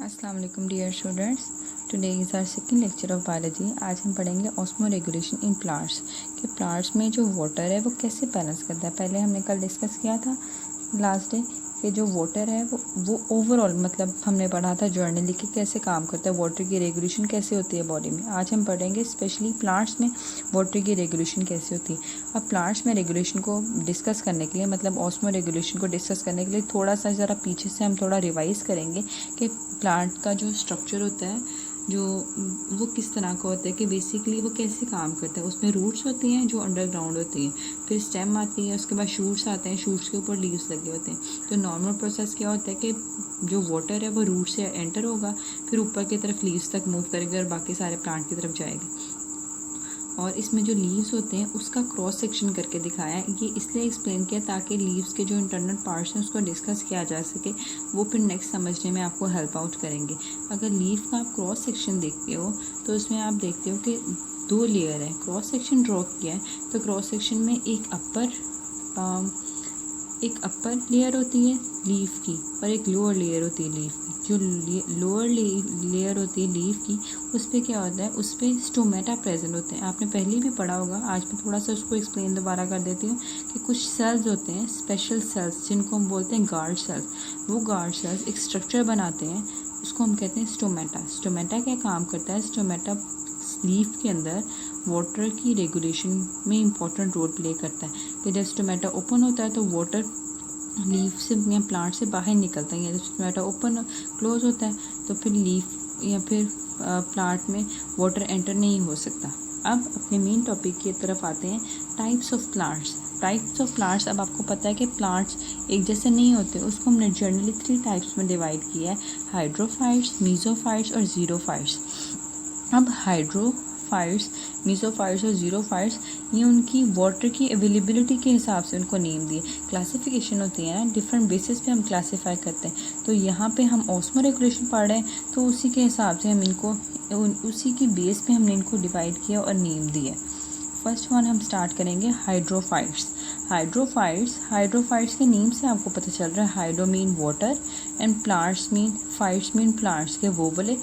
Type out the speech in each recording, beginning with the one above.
अस्सलाम वालेकुम dear students, today is our second lecture of biology. आज हम पढ़ेंगे ऑस्मो रेगुलेशन इन प्लांट्स कि प्लांट्स में जो वाटर है वो कैसे बैलेंस करता है। पहले हमने कल डिस्कस किया था लास्ट डे कि जो वाटर है वो ओवरऑल मतलब हमने पढ़ा था जर्नली कि कैसे काम करता है, वाटर की रेगुलेशन कैसे होती है बॉडी में। आज हम पढ़ेंगे स्पेशली प्लांट्स में वाटर की रेगुलेशन कैसे होती है। अब प्लांट्स में रेगुलेशन को डिस्कस करने के लिए मतलब ऑस्मो रेगुलेशन को डिस्कस करने के लिए थोड़ा सा ज़रा पीछे से हम थोड़ा रिवाइज करेंगे कि प्लांट का जो स्ट्रक्चर होता है जो वो किस तरह का होता है कि बेसिकली वो कैसे काम करता है। उसमें रूट्स होती हैं जो अंडरग्राउंड होती हैं, फिर स्टेम आती है, उसके बाद शूट्स आते हैं, शूट्स के ऊपर लीव्स लगे होते हैं। तो नॉर्मल प्रोसेस क्या होता है कि जो वाटर है वो रूट से एंटर होगा, फिर ऊपर की तरफ लीव्स तक मूव करेगा और बाकी सारे प्लांट की तरफ जाएगा। और इसमें जो लीव्स होते हैं उसका क्रॉस सेक्शन करके दिखाया है। ये इसलिए एक्सप्लेन किया ताकि लीव्स के जो इंटरनल पार्ट्स हैं उसको डिस्कस किया जा सके, वो फिर नेक्स्ट समझने में आपको हेल्प आउट करेंगे। अगर लीव का आप क्रॉस सेक्शन देखते हो तो उसमें आप देखते हो कि दो लेयर है। क्रॉस सेक्शन ड्रॉ किया है तो क्रॉस सेक्शन में एक अपर लेयर होती है लीफ की और एक लोअर लेयर होती है लीफ की। जो लोअर लेयर होती है लीफ की उस पर क्या होता है, उस पर स्टोमेटा प्रेजेंट होते हैं। आपने पहले भी पढ़ा होगा, आज मैं थोड़ा सा उसको एक्सप्लेन दोबारा कर देती हूँ कि कुछ सेल्स होते हैं स्पेशल सेल्स जिनको हम बोलते हैं गार्ड सेल्स। वो गार्ड सेल्स एक स्ट्रक्चर बनाते हैं, उसको हम कहते हैं स्टोमेटा। स्टोमेटा क्या काम करता है, स्टोमेटा लीफ के अंदर वाटर की रेगुलेशन में इम्पॉर्टेंट रोल प्ले करता है कि जब स्टोमेटा ओपन होता है तो वाटर लीफ से या प्लांट से बाहर निकलता है, या जब स्टोमेटा ओपन क्लोज होता है तो फिर लीफ या फिर प्लांट में वाटर एंटर नहीं हो सकता। अब अपने मेन टॉपिक की तरफ आते हैं, types of plants. Types of plants, अब आपको पता है कि प्लांट्स एक जैसे नहीं होते, उसको हमने जनरली 3 टाइप्स में डिवाइड किया है, हाइड्रोफाइट्स, मीजोफाइट्स और जीरोफाइट्स। अब हाइड्रोफाइट्स, मीजोफाइट्स और जीरोफाइट्स ये उनकी वाटर की अवेलेबिलिटी के हिसाब से उनको नेम दिए। क्लासिफिकेशन होती है ना, डिफरेंट बेसिस पे हम क्लासीफाई करते हैं। तो यहाँ पे हम ऑस्मो रेगुलेशन पढ़ रहे हैं तो उसी के हिसाब से हम इनको उसी की बेस पे हमने इनको डिवाइड किया और नेम दिया। फर्स्ट वन हम स्टार्ट करेंगे हाइड्रोफाइट्स। हाइड्रोफाइट्स के नेम से आपको पता चल रहा है, hydro mean water and plants mean, fights mean plants के वो वाले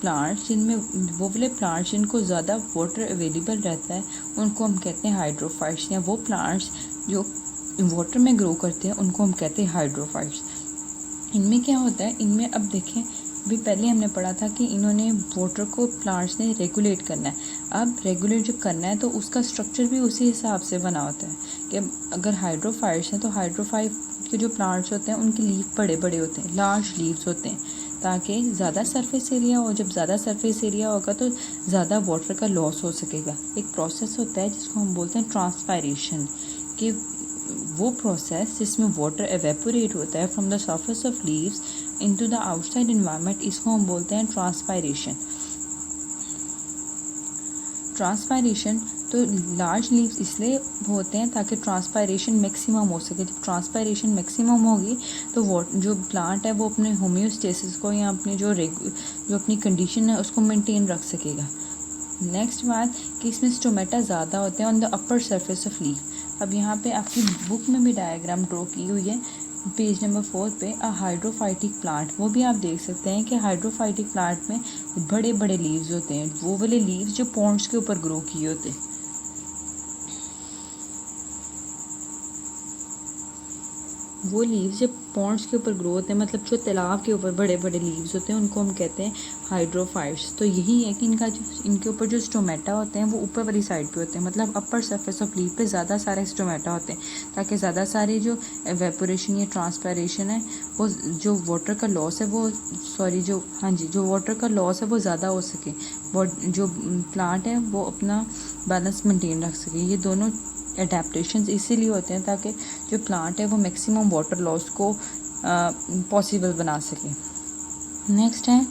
प्लांट्स जिनको ज़्यादा वाटर अवेलेबल रहता है उनको हम कहते हैं हाइड्रोफाइट्स, या वो प्लांट्स जो वाटर में ग्रो करते हैं उनको हम कहते हैं हाइड्रोफाइट्स। इनमें क्या होता है, इनमें अब देखें अभी पहले हमने पढ़ा था कि इन्होंने वाटर को प्लांट्स ने रेगुलेट करना है। अब रेगुलेट जब करना है तो उसका स्ट्रक्चर भी उसी हिसाब से बना होता है कि अगर हाइड्रोफाइट्स हैं तो हाइड्रोफाइट के जो प्लांट्स होते हैं उनके लीफ बड़े बड़े होते हैं, लार्ज लीव्स होते हैं ताकि ज़्यादा सरफेस एरिया हो। जब ज़्यादा सरफेस एरिया होगा तो ज़्यादा वाटर का लॉस हो सकेगा। एक प्रोसेस होता है जिसको हम बोलते हैं ट्रांसपायरेशन, कि वो प्रोसेस जिसमें वाटर एवेपोरेट होता है from the surface of leaves into the outside environment, इसको हम बोलते हैं ट्रांसपायरेशन। ट्रांसपायरेशन तो लार्ज लीव्स इसलिए होते हैं ताकि ट्रांसपायरेशन मैक्सिमम हो सके। जब ट्रांसपायरेशन मैक्सिमम होगी तो वो जो प्लांट है वो अपने होम्योस्टेसिस को या अपनी जो अपनी कंडीशन है उसको मेंटेन रख सकेगा। नेक्स्ट बात कि इसमें स्टोमेटा ज़्यादा होते हैं on the upper surface of leaf. अब यहाँ पे आपकी बुक में भी डायग्राम ड्रॉ की हुई है पेज नंबर 4 पे, अ हाइड्रोफाइटिक प्लांट। वो भी आप देख सकते हैं कि हाइड्रोफाइटिक प्लांट में बड़े बड़े लीव्स होते हैं, वो वाले लीव्स जो पॉन्ड्स के ऊपर ग्रो किए होते हैं। वो लीव्स जब पॉन्ड्स के ऊपर ग्रो होते हैं मतलब जो तालाब के ऊपर बड़े बड़े लीव्स होते हैं उनको हम कहते हैं हाइड्रोफाइट्स। तो यही है कि इनके ऊपर जो स्टोमेटा होते हैं वो ऊपर वाली साइड पे होते हैं, मतलब अपर सरफेस ऑफ लीफ पे ज़्यादा सारे स्टोमेटा होते हैं ताकि ज़्यादा सारे जो एवेपोरेशन या ट्रांसपायरेशन है वो जो वाटर का लॉस है जो वाटर का लॉस है वो ज़्यादा हो सके, जो प्लांट है वो अपना बैलेंस मेंटेन रख सके। ये दोनों एडेप्टेशंस इसीलिए होते हैं ताकि जो प्लांट है वो मैक्सिमम वाटर लॉस को पॉसिबल बना सके। नेक्स्ट है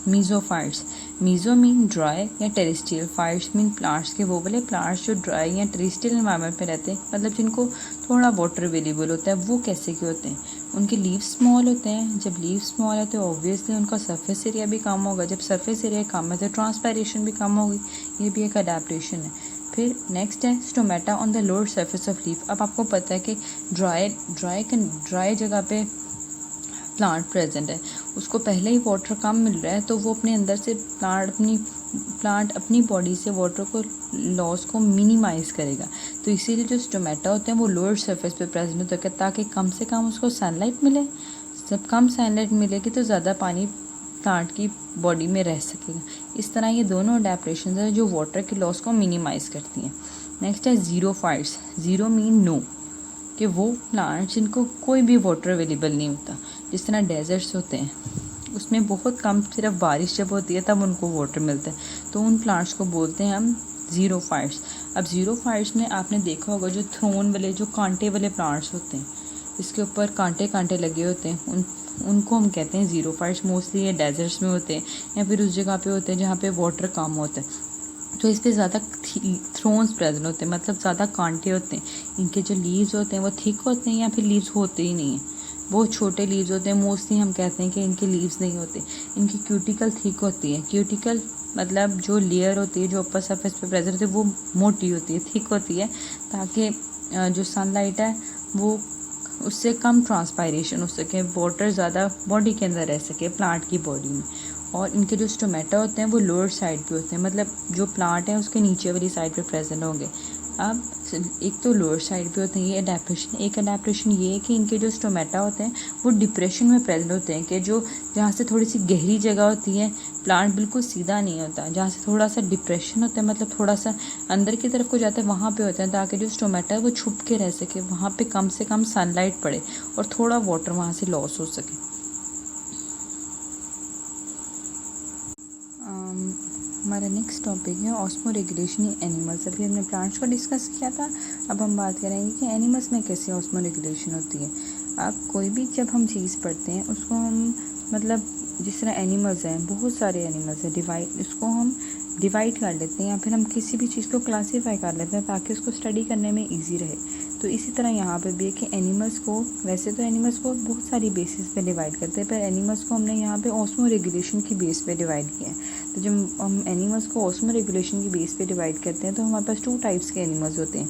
मीजोफाइट्स। मीजो मीन ड्राई या टेरेस्ट्रियल, फाइट्स मीन प्लांट्स के वो वाले प्लांट्स जो ड्राई या टेरेस्ट्रियल एनवायरनमेंट पे रहते हैं, मतलब जिनको थोड़ा वाटर अवेलेबल होता है। वो कैसे के होते हैं, उनके लीव्स स्मॉल होते हैं। जब लीव्स स्मॉल है तो ऑब्वियसली उनका सरफेस एरिया भी कम होगा, जब सरफेस एरिया कम है तो ट्रांसपायरेशन भी कम होगी। ये भी एक अडेप्टेशन है। फिर नेक्स्ट है stomata on the lower surface of leaf. अब आपको पता है कि ड्राई जगह पे प्लांट प्रेजेंट है, उसको पहले ही वाटर कम मिल रहा है, तो वो अपने अंदर से प्लांट अपनी बॉडी से वाटर को लॉस को मिनिमाइज करेगा। तो इसीलिए जो स्टोमेटा होते हैं वो लोअर सरफेस पे प्रेजेंट होते हैं, ताकि कम से कम उसको सनलाइट मिले। जब कम सनलाइट मिलेगी तो ज़्यादा पानी प्लांट की बॉडी में रह सकेगा। इस तरह ये दोनों अडेप्टेशन है जो वाटर की लॉस को मिनिमाइज करती हैं। नेक्स्ट है ज़ीरोफाइट्स। ज़ीरो मीन नो, कि वो प्लांट्स जिनको कोई भी वाटर अवेलेबल नहीं होता, जिस तरह डेजर्ट्स होते हैं उसमें बहुत कम, सिर्फ बारिश जब होती है तब उनको वाटर मिलता है, तो उन प्लांट्स को बोलते हैं हम ज़ीरोफाइट्स। अब ज़ीरोफाइट्स में आपने देखा होगा जो थ्रोन वाले, जो कांटे वाले प्लांट्स होते हैं, इसके ऊपर कांटे कांटे लगे होते हैं, उनको हम कहते हैं ज़ीरोफाइट्स। मोस्टली ये डेजर्ट्स में होते हैं या फिर उस जगह पे होते हैं जहाँ पे वाटर कम होता है, तो इस पर ज़्यादा थ्रोन्स प्रेजेंट होते हैं, मतलब ज़्यादा कांटे होते हैं। इनके जो लीव्स होते हैं वो थिक होते हैं या फिर लीव्स होते ही नहीं हैं, बहुत छोटे लीव्स होते हैं। मोस्टली हम कहते हैं कि इनके लीव्स नहीं होते। इनकी क्यूटिकल थिक होती है। क्यूटिकल मतलब जो लेयर होती है जो अपर सरफेस पे प्रेजेंट होती है वो मोटी होती है, थिक होती है, ताकि जो सनलाइट है वो उससे कम ट्रांसपायरेशन हो सके, वाटर ज़्यादा बॉडी के अंदर रह सके, प्लांट की बॉडी में। और इनके जो स्टोमेटा होते हैं वो लोअर साइड पे होते हैं, मतलब जो प्लांट है उसके नीचे वाली साइड पे प्रेजेंट होंगे। अब एक तो लोअर साइड पे होते हैं, ये अडेप्टेशन। एक अडेप्टेशन ये है कि इनके जो स्टोमेटा होते हैं वो डिप्रेशन में प्रेजेंट होते हैं, कि जो जहाँ से थोड़ी सी गहरी जगह होती है, प्लांट बिल्कुल सीधा नहीं होता, जहाँ से थोड़ा सा डिप्रेशन होता है, मतलब थोड़ा सा अंदर की तरफ को जाता है, वहाँ पे होते हैं, ताकि जो स्टोमेटा है वो छुप के रह सके, वहाँ पे कम से कम सनलाइट पड़े और थोड़ा वाटर वहाँ से लॉस हो सके। हमारा नेक्स्ट टॉपिक है ऑस्मो रेगुलेशन इन एनिमल्स। अभी हमने प्लांट्स को डिस्कस किया था, अब हम बात करेंगे कि एनिमल्स में कैसे ऑस्मो रेगुलेशन होती है। अब कोई भी जब हम चीज़ पढ़ते हैं उसको हम, मतलब जिस तरह एनिमल्स हैं, बहुत सारे एनिमल्स हैं, इसको हम डिवाइड कर लेते हैं या फिर हम किसी भी चीज़ को क्लासीफाई कर लेते हैं ताकि उसको स्टडी करने में ईजी रहे। तो इसी तरह यहाँ पे भी है कि एनिमल्स को, वैसे तो एनिमल्स को बहुत सारी बेसिस पे डिवाइड करते हैं, पर एनिमल्स को हमने यहाँ पे ऑस्मो रेगुलेशन की बेस पे डिवाइड किया है। तो जब हम एनिमल्स को ऑस्मो रेगुलेशन की बेस पे डिवाइड करते हैं तो हमारे पास 2 टाइप्स के एनिमल्स होते हैं।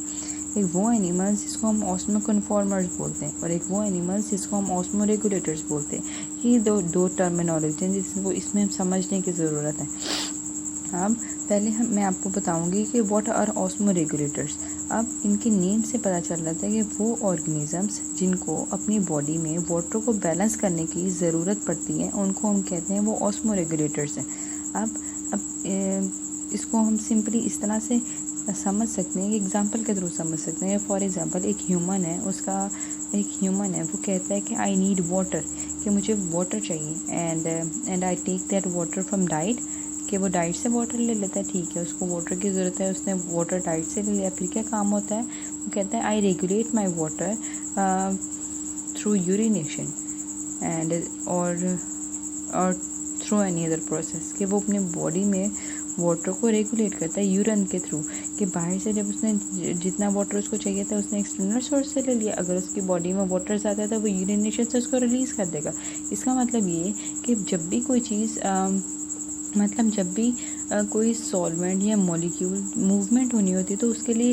एक वो एनिमल्स जिसको हम ऑस्मो कन्फॉर्मर्स बोलते हैं और एक वो एनिमल्स जिसको हम ऑस्मो रेगुलेटर्स बोलते हैं। ये दो टर्मिनोलॉजी हैं जिसको इसमें हम समझने की ज़रूरत है। अब पहले मैं आपको बताऊंगी कि व्हाट आर ऑस्मो रेगुलेटर्स। अब इनके नेम से पता चल रहा था कि वो ऑर्गेनिजम्स जिनको अपनी बॉडी में वाटर को बैलेंस करने की ज़रूरत पड़ती है उनको हम कहते हैं वो ऑस्मो रेगुलेटर्स हैं। अब इसको हम सिंपली इस तरह से समझ सकते हैं, एग्जांपल के थ्रू समझ सकते हैं। फॉर एग्जांपल एक ह्यूमन है, वो कहता है कि आई नीड वाटर, कि मुझे वाटर चाहिए, and I take that water from diet, कि वो डाइट से वाटर ले लेता है। ठीक है, उसको वाटर की ज़रूरत है, उसने वाटर डाइट से ले लिया। फिर क्या काम होता है, वो कहता है I regulate my water through urination और थ्रू एनी अदर प्रोसेस, कि वो अपने बॉडी में वाटर को रेगुलेट करता है यूरिन के थ्रू, कि बाहर से जब उसने जितना वाटर उसको चाहिए था उसने एक्सटर्नल सोर्स से ले लिया। अगर उसकी बॉडी में वाटर ज़्यादा है तो वो यूरिनेशन से उसको रिलीज़ कर देगा। इसका मतलब ये कि जब भी कोई चीज़ जब भी कोई सॉल्वेंट या मॉलिक्यूल मूवमेंट होनी होती है तो उसके लिए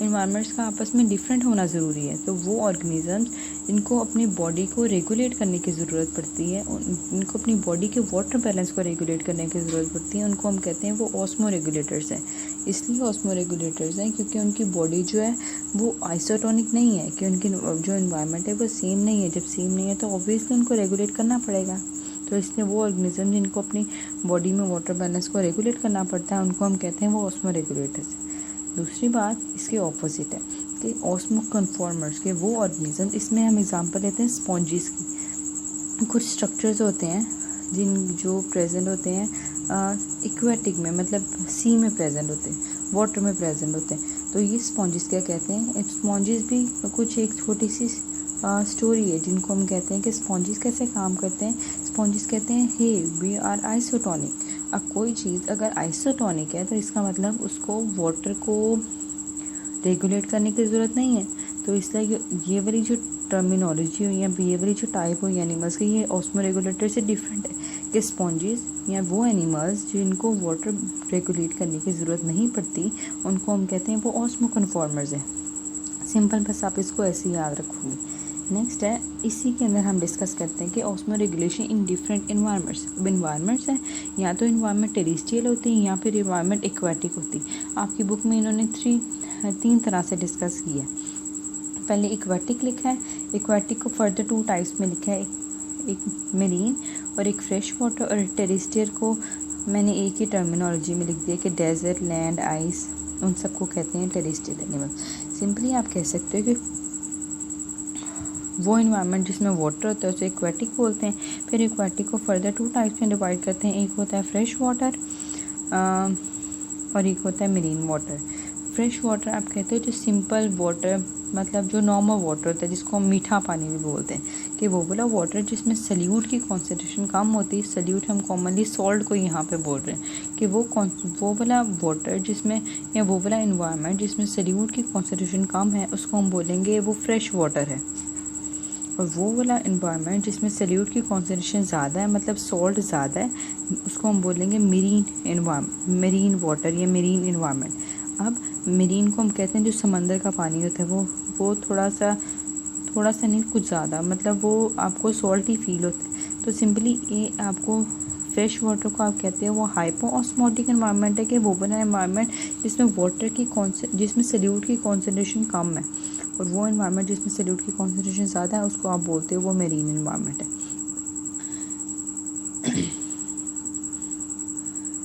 इन्वायरमेंट्स का आपस में डिफरेंट होना ज़रूरी है। तो वो ऑर्गेनिजम्स इनको अपनी बॉडी को रेगुलेट करने की ज़रूरत पड़ती है, इनको अपनी बॉडी के वाटर बैलेंस को रेगुलेट करने की ज़रूरत पड़ती है, उनको हम कहते हैं वो ऑस्मो रेगुलेटर्स हैं। इसलिए ऑस्मो रेगुलेटर्स हैं क्योंकि उनकी बॉडी जो है वो आइसोटोनिक नहीं है, कि उनकी जो इन्वायरमेंट है वो सेम नहीं है। जब सेम नहीं है तो ऑब्वियसली उनको रेगुलेट करना पड़ेगा। तो इसलिए वो ऑर्गेनिज्म जिनको अपनी बॉडी में वाटर बैलेंस को रेगुलेट करना पड़ता है उनको हम कहते हैं वो ऑस्मो रेगुलेटर्स। दूसरी बात इसके ऑपोजिट है कि ऑस्मो कन्फॉर्मर्स के वो ऑर्गेनिज्म, इसमें हम एग्जांपल लेते हैं स्पॉन्जिस की। कुछ स्ट्रक्चर्स होते हैं जो प्रेजेंट होते हैं एक्वेटिक में, मतलब सी में प्रेजेंट होते हैं, वाटर में प्रेजेंट होते हैं। तो ये स्पॉन्जिस क्या कहते हैं, स्पॉन्जिस भी कुछ एक छोटी सी स्टोरी है जिनको हम कहते हैं कि स्पॉन्जिस कैसे काम करते हैं। स्पॉन्जिस कहते हैं हे वी आर आइसोटोनिक। अब कोई चीज़ अगर आइसोटोनिक है तो इसका मतलब उसको वाटर को रेगुलेट करने की ज़रूरत नहीं है। तो इसलिए ये वाली जो टर्मिनोलॉजी हुई या ये वाली जो टाइप हुई एनिमल्स की, ये ऑस्मो रेगुलेटर से डिफरेंट है कि स्पॉन्जिस या वो एनिमल्स जिनको वाटर रेगुलेट करने की ज़रूरत नहीं पड़ती उनको हम कहते हैं वो ऑस्मो कन्फॉर्मर्स हैं। सिंपल, बस आप इसको ऐसे ही याद रखोगे। नेक्स्ट है, इसी के अंदर हम डिस्कस करते हैं कि osmo regulation in different environments. अब इन्वायरमेंट्स हैं, या तो इन्वायरमेंट टेरेस्ट्रियल होती है या फिर इन्वायरमेंट एक्वाटिक होती है। आपकी बुक में इन्होंने तीन तरह से डिस्कस किया है। पहले एक्वाटिक लिखा है, एक्वाटिक को फर्दर 2 टाइप्स में लिखा है, एक मेरीन और एक फ्रेश वाटर, और टेरेस्ट्रियल को मैंने एक ही टर्मिनोलॉजी में लिख दिया कि डेजर्ट, लैंड, आइस, उन सबको कहते हैं टेरेस्ट्रियल एनिमल। सिंपली आप कह सकते हो कि वो इन्वायरमेंट जिसमें वाटर होता है उसे एक्वाटिक बोलते हैं। फिर एक्वाटिक को फर्दर 2 टाइप्स में डिवाइड करते हैं, एक होता है फ्रेश वाटर और एक होता है मरीन वाटर। फ्रेश वाटर आप कहते हो जो सिंपल वाटर, मतलब जो नॉर्मल वाटर होता है जिसको हम मीठा पानी भी बोलते हैं, कि वो वाला वाटर जिसमें सल्यूट की कॉन्सेंट्रेशन कम होती है। सल्यूट हम कॉमनली सॉल्ट को यहाँ पे बोल रहे हैं, कि वो वाला वाटर जिसमें, या वो वाला इन्वायरमेंट जिसमें सल्यूट की कॉन्सेंट्रेशन कम है उसको हम बोलेंगे वो फ्रेश वाटर है। और वो वाला इन्वायरमेंट जिसमें सल्यूट की कॉन्सेंट्रेशन ज़्यादा है, मतलब सॉल्ट ज़्यादा है, उसको हम बोलेंगे मरीन वाटर या मरीन इन्वायरमेंट। अब मरीन को हम कहते हैं जो समंदर का पानी होता है, वो थोड़ा सा नहीं, कुछ ज़्यादा, मतलब वो आपको सॉल्टी फील होता है। तो सिंपली ये आपको फ्रेश वाटर को आप कहते हैं वो हाइपोऑस्मोटिक इन्वायरमेंट है, कि वो वाला इन्वायरमेंट जिसमें सल्यूट की कॉन्सेंट्रेशन कम है, और वो इन्वायरमेंट जिसमें सल्यूट की कॉन्सेंट्रेशन ज़्यादा है उसको आप बोलते हो वो मेरीन इन्वायरमेंट है।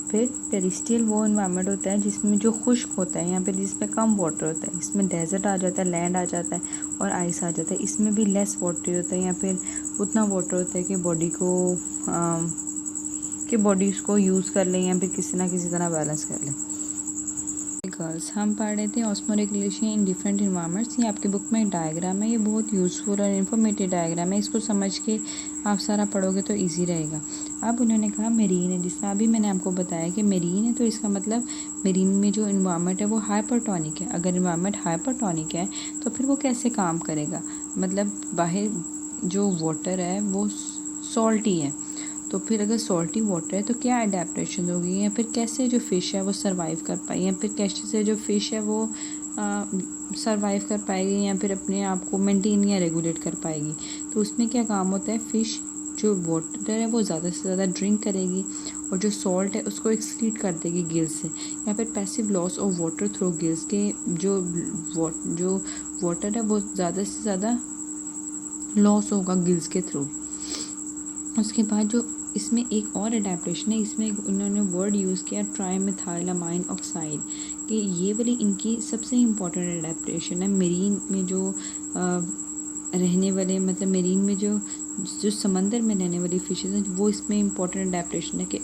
फिर टेरेस्ट्रियल वो इन्वायरमेंट होता है जिसमें जो खुश्क होता है, यहाँ पे जिसमें कम वाटर होता है, इसमें डेजर्ट आ जाता है, लैंड आ जाता है और आइस आ जाता है। इसमें भी लेस वाटर होता है, या फिर उतना वाटर होता है कि बॉडी उसको यूज़ कर लें या फिर किसी ना किसी तरह बैलेंस कर लें। गर्ल्स, हम पढ़ रहे थे osmo regulation in different environments. ये आपकी बुक में एक डायग्राम है, ये बहुत यूज़फुल और इन्फॉर्मेटिव डायग्राम है, इसको समझ के आप सारा पढ़ोगे तो इजी रहेगा। अब उन्होंने कहा मेरीन है, जिसमें अभी मैंने आपको बताया कि मेरीन है, तो इसका मतलब मेरीन में जो इन्वायरमेंट है वो हाइपरटोनिक है। अगर इन्वायरमेंट हाइपरटोनिक है तो फिर वो कैसे काम करेगा, मतलब बाहर जो वाटर है वो सॉल्टी है, तो फिर अगर सॉल्टी वाटर है तो क्या अडेप्टेशन होगी, या फिर कैसे जो फ़िश है वो सरवाइव कर पाएगी, या फिर कैसे से जो फ़िश है वो सरवाइव कर पाएगी, या फिर अपने आप को मेंटेन या रेगुलेट कर पाएगी। तो उसमें क्या काम होता है, फ़िश जो वाटर है वो ज़्यादा से ज़्यादा ड्रिंक करेगी, और जो सॉल्ट है उसको एक्सक्रीट कर देगी गिल्स से, या फिर passive loss of water through gills, के जो वाटर है वो ज़्यादा से ज़्यादा लॉस होगा गिल्स के थ्रू। उसके बाद जो इसमें एक और अडेप्टेशन है, इसमें उन्होंने वर्ड यूज़ किया ट्राइमेथाइलामाइन ऑक्साइड, कि ये वाली इनकी सबसे इम्पॉर्टेंट अडेप्टेशन है मेरीन में जो रहने वाले, मतलब मेरीन में जो समंदर में रहने वाली फिशेज हैं, वो इसमें इंपॉर्टेंट अडेप्टेशन है कि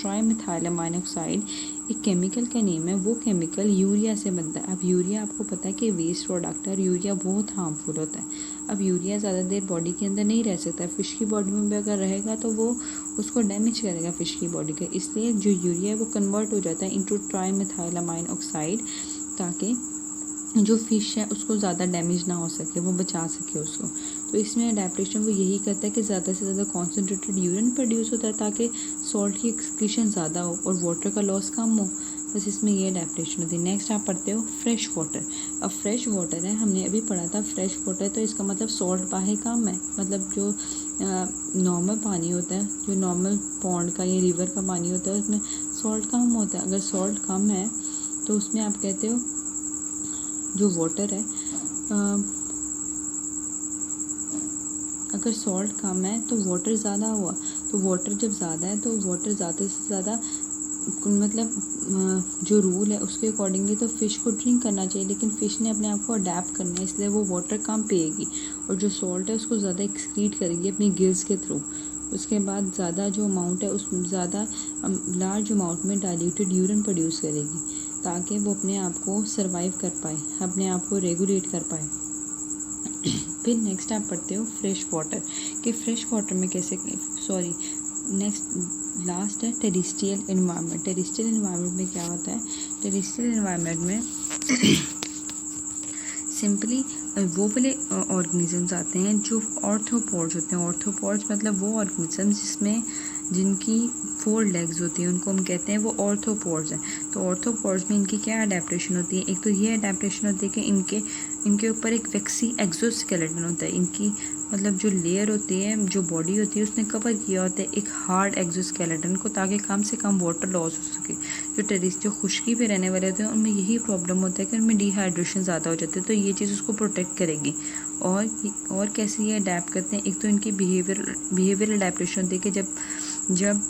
ट्राइमेथाइलामाइन ऑक्साइड एक केमिकल का नेम है, वो केमिकल यूरिया से बनता है। अब यूरिया आपको पता है कि वेस्ट प्रोडक्ट है और यूरिया बहुत हार्मफुल होता है। अब यूरिया ज़्यादा देर बॉडी के अंदर नहीं रह सकता, फ़िश की बॉडी में भी अगर रहेगा तो वो उसको डैमेज करेगा फ़िश की बॉडी का, इसलिए जो यूरिया है वो कन्वर्ट हो जाता है इंटू ट्राइमेथाइलामाइन ऑक्साइड, ताकि जो फ़िश है उसको ज़्यादा डैमेज ना हो सके, वो बचा सके उसको। तो इसमें अडेप्टेशन वो यही करता है कि ज़्यादा से ज़्यादा कॉन्सेंट्रेटेड यूरिन प्रोड्यूस होता है ताकि सॉल्ट की एक्सक्रीशन ज़्यादा हो और वाटर का लॉस कम हो, बस इसमें ये अडेप्टेशन होती है। नेक्स्ट आप पढ़ते हो फ्रेश वाटर। अब फ्रेश वाटर है, हमने अभी पढ़ा था फ्रेश वाटर, तो इसका मतलब सॉल्ट बाहर कम है, मतलब जो नॉर्मल पानी होता है, जो नॉर्मल पॉन्ड का या रिवर का पानी होता है उसमें सॉल्ट कम होता है। अगर सॉल्ट कम है तो उसमें आप कहते हो जो वाटर है, अगर सॉल्ट कम है तो वाटर ज़्यादा हुआ, तो वाटर जब ज़्यादा है तो वाटर ज़्यादा से ज़्यादा, मतलब जो रूल है उसके अकॉर्डिंगली तो फ़िश को ड्रिंक करना चाहिए, लेकिन फ़िश ने अपने आप को अडेप्ट करना है, इसलिए वो वाटर कम पिएगी और जो सॉल्ट है उसको ज़्यादा एक्सक्रीट करेगी अपनी गिल्स के थ्रू। उसके बाद ज़्यादा जो अमाउंट है उस ज़्यादा लार्ज अमाउंट में डाइल्यूटेड यूरिन प्रोड्यूस करेगी, ताकि वो अपने आप को सर्वाइव कर पाए, अपने आप को रेगुलेट कर पाए। फिर नेक्स्ट आप पढ़ते हो फ्रेश वाटर, कि फ्रेश वाटर में कैसे, नेक्स्ट लास्ट है टेरेस्ट्रियल एनवायरनमेंट। टेरेस्ट्रियल एनवायरनमेंट में क्या होता है, टेरेस्ट्रियल एनवायरनमेंट में सिंपली वो वाले ऑर्गेनिजम्स आते हैं जो ऑर्थोपॉड्स होते हैं। ऑर्थोपॉड्स मतलब वो ऑर्गेनिजम्स जिनकी 4 लेग्स होती हैं, उनको हम कहते हैं वो ऑर्थोपॉड्स हैं। तो ऑर्थोपॉड्स में इनकी क्या अडेप्टेशन होती है, एक तो ये अडेप्टेशन होती है कि इनके इनके ऊपर एक वैक्सी एक्सोस्केलेटन होता है। इनकी मतलब जो लेयर होती है, जो बॉडी होती है, उसने कवर किया होता है एक हार्ड एक्सोस्केलेटन को, ताकि कम से कम वाटर लॉस हो सके। जो खुश्की पे रहने वाले होते हैं उनमें यही प्रॉब्लम होता है कि उनमें डिहाइड्रेशन ज़्यादा हो जाती है, तो ये चीज़ उसको प्रोटेक्ट करेगी। और कैसे ये अडेप्ट करते हैं, एक तो इनकी बिहेवियर अडेप्टेशन होती है कि जब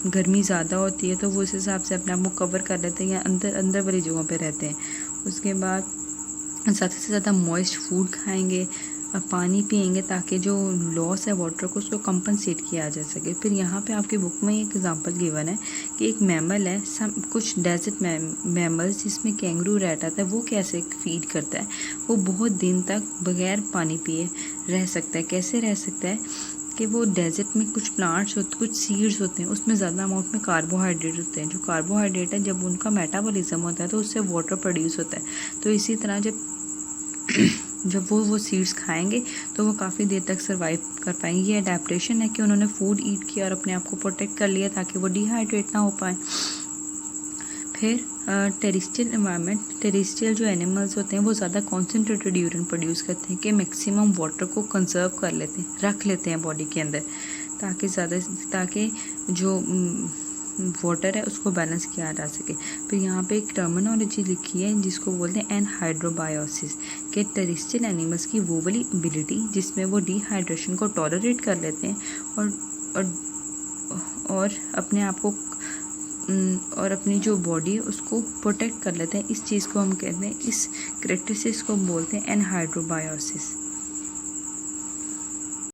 गर्मी ज़्यादा होती है तो वो उस हिसाब से अपने आप को कवर कर लेते हैं या अंदर वाली जगहों पे रहते हैं। उसके बाद ज़्यादा से ज़्यादा मॉइस्ट फूड खाएंगे, पानी पिएंगे, ताकि जो लॉस है वाटर को उसको कंपनसेट किया जा सके। फिर यहाँ पे आपकी बुक में एक एग्जांपल गिवन है कि एक मैमल है, कुछ डेजर्ट मैमल्स जिसमें कैंगरू रैट आता है, वो कैसे फीड करता है। वो बहुत दिन तक बगैर पानी पिए रह सकता है। कैसे रह सकता है कि वो डेजर्ट में कुछ प्लांट्स होते, कुछ सीड्स होते हैं, उसमें ज़्यादा अमाउंट में कार्बोहाइड्रेट होते हैं। जो कार्बोहाइड्रेट है, जब उनका मेटाबॉलिज्म होता है तो उससे वाटर प्रोड्यूस होता है। तो इसी तरह जब वो सीड्स खाएंगे तो वो काफ़ी देर तक सर्वाइव कर पाएंगे। ये अडेप्टेशन है कि उन्होंने फूड ईट किया और अपने आप को प्रोटेक्ट कर लिया ताकि वो डिहाइड्रेट ना हो पाए। फिर टेरेस्ट्रियल एनवायरनमेंट, टेरेस्ट्रियल जो एनिमल्स होते हैं वो ज़्यादा कॉन्सेंट्रेटेड यूरिन प्रोड्यूस करते हैं कि मैक्सिमम वाटर को कंजर्व कर लेते हैं, रख लेते हैं बॉडी के अंदर, ताकि जो वाटर है उसको बैलेंस किया जा सके। फिर यहाँ पे एक टर्मिनोलॉजी लिखी है जिसको बोलते हैं एनहाइड्रोबायोसिस, कि टेरेस्ट्रियल एनिमल्स की वो वाली एबिलिटी जिसमें वो डिहाइड्रेशन को टॉलरेट कर लेते हैं और अपने आप को और अपनी जो बॉडी है उसको प्रोटेक्ट कर लेते हैं। इस चीज़ को हम कहते हैं, इस कैरेक्टरिस्टिक्स को बोलते हैं एनहाइड्रोबायोसिस।